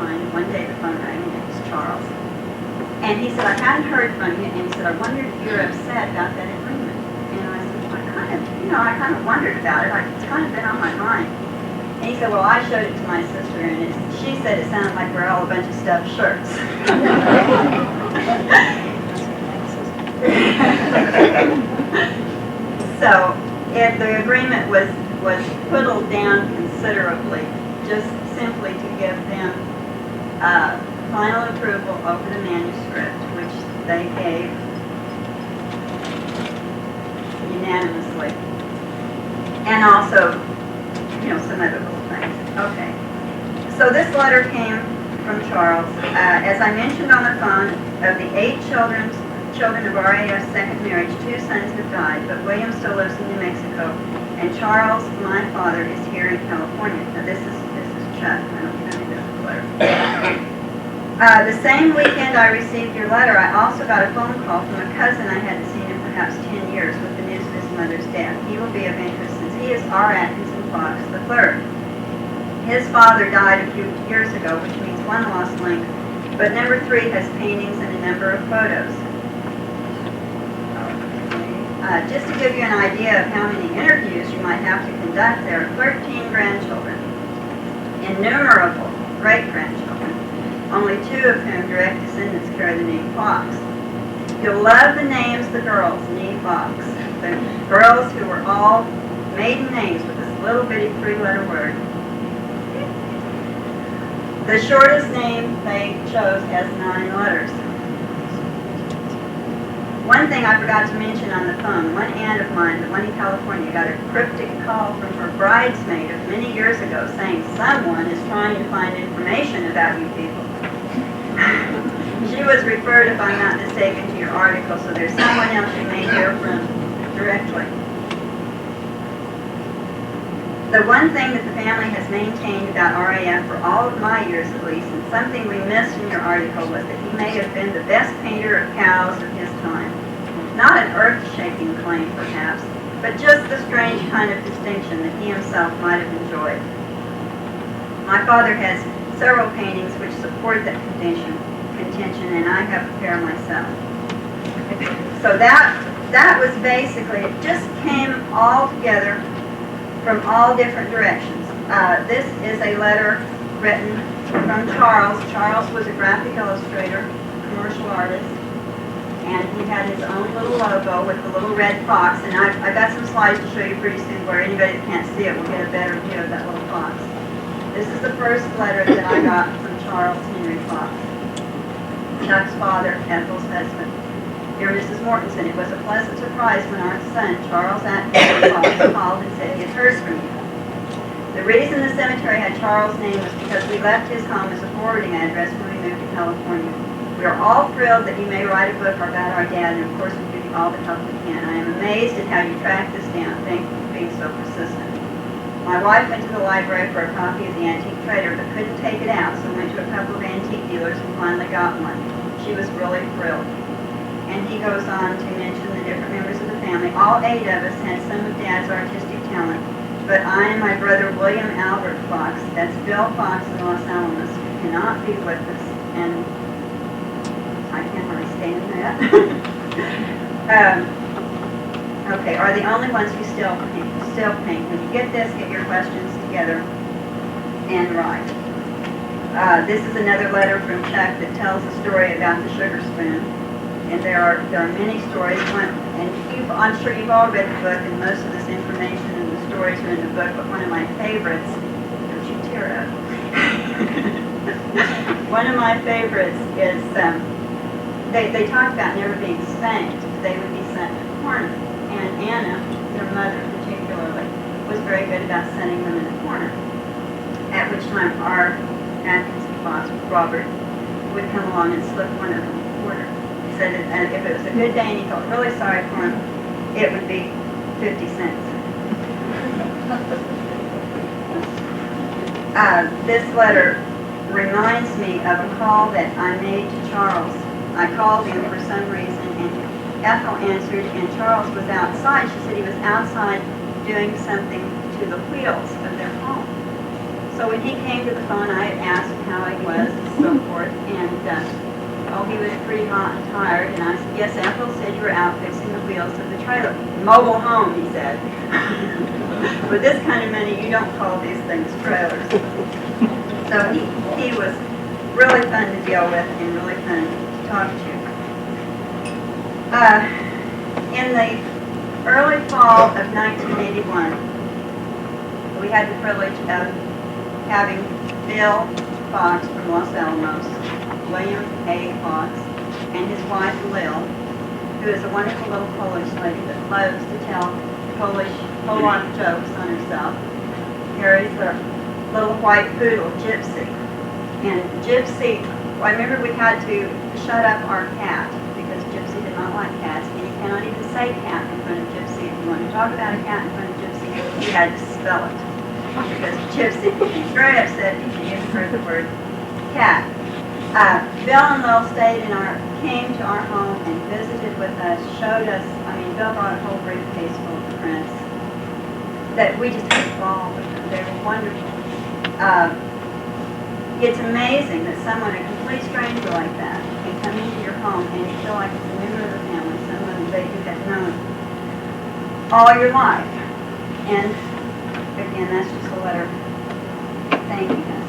mine. One day the phone rang, and it was Charles. And he said, I hadn't heard from you, and he said, I wondered if you were upset about that agreement. And I said, well, I kind of wondered about it. It's kind of been on my mind. And he said, well, I showed it to my sister, and she said it sounded like we're all a bunch of stuffed shirts. So, if the agreement was whittled down considerably, just simply to give them final approval over the manuscript, which they gave unanimously, and also, some other little things. Okay. So this letter came from Charles. As I mentioned on the phone, of the 8 children of RAF's second marriage, 2 sons have died, but William still lives in New Mexico, and Charles, my father, is here in California. Now this is Chuck. I don't know if that's the letter. The same weekend I received your letter, I also got a phone call from a cousin I hadn't seen in perhaps 10 years with the news of his mother's death. He will be of interest since he is R. Atkinson Fox III. His father died a few years ago, which means one lost link, but number 3 has paintings and a number of photos. Just to give you an idea of how many interviews you might have to conduct, there are 13 grandchildren, innumerable great-grandchildren, only 2 of whom direct descendants carry the name Fox. You'll love the names the girls, Nee Fox, the girls who were all maiden names with this little bitty 3-letter word. The shortest name they chose has 9 letters. One thing I forgot to mention on the phone, one aunt of mine, the one in California, got a cryptic call from her bridesmaid of many years ago saying someone is trying to find information about you people. She was referred, if I'm not mistaken, to your article, so there's someone else you may hear from directly. The one thing that the family has maintained about RAF for all of my years at least, and something we missed in your article, was that he may have been the best painter of cows of his time. Not an earth-shaking claim, perhaps, but just the strange kind of distinction that he himself might have enjoyed. My father has several paintings which support that contention, and I have a pair myself. So that was basically, it just came all together from all different directions. This is a letter written from Charles. Charles was a graphic illustrator, commercial artist, and he had his own little logo with the little red fox, and I've got some slides to show you pretty soon where anybody that can't see it will get a better view of that little fox. This is the first letter that I got from Charles Henry Fox, Chuck's father, Ethel's husband. Dear Mrs. Mortenson, it was a pleasant surprise when our son, Charles Atkinson Fox, called and said he had heard from you. The reason the cemetery had Charles' name was because we left his home as a forwarding address when we moved to California. We are all thrilled that you may write a book about our dad, and of course we give you all the help we can. I am amazed at how you tracked this down. Thank you for being so persistent. My wife went to the library for a copy of The Antique Trader, but couldn't take it out, so went to a couple of antique dealers and finally got one. She was really thrilled. And he goes on to mention the different members of the family. All 8 of us had some of Dad's artistic talent, but I and my brother William Albert Fox, that's Bill Fox in Los Alamos, who cannot be with us, and I can't really stand that. Okay, are the only ones who still paint. When you get this, get your questions together and write. This is another letter from Chuck that tells a story about the sugar spoon. And there are many stories. I'm sure you've all read the book, and most of this information and the stories are in the book, but one of my favorites, don't you tear up. One of my favorites is, they talk about never being spanked. They would be sent to a corner. And Anna, their mother particularly, was very good about sending them in a corner. At which time our Atkinson Fox, Robert, would come along and slip one of them a quarter. He said that if it was a good day and he felt really sorry for him, it would be 50 cents. This letter reminds me of a call that I made to Charles. I called him for some reason, and Ethel answered, and Charles was outside. She said he was outside doing something to the wheels of their home. So So when he came to the phone, I asked him how he was and so forth, and he was pretty hot and tired, and I said, yes, Ethel said you were out fixing the wheels of the trailer. Mobile home, he said. With this kind of money, you don't call these things trailers. So he was really fun to deal with and really fun to talk to. In the early fall of 1981, we had the privilege of having Bill Fox from Los Alamos, William A. Fox, and his wife Lil, who is a wonderful little Polish lady that loves to tell Polak jokes on herself. Here is the little white poodle, Gypsy. And Gypsy, I remember we had to shut up our cat because Gypsy did not like cats, and you cannot even say cat in front of Gypsy. If you want to talk about a cat in front of Gypsy, you had to spell it. Because Gypsy would be very upset if you used the word cat. Bill and Lil came to our home and visited with us, showed us, Bill brought a whole briefcase full of prints that we just had a ball with them. They were wonderful. It's amazing that someone, a complete stranger like that, can come into your home and you feel like it's a member of the family, someone that you have known all your life. And again, that's just a letter thanking us.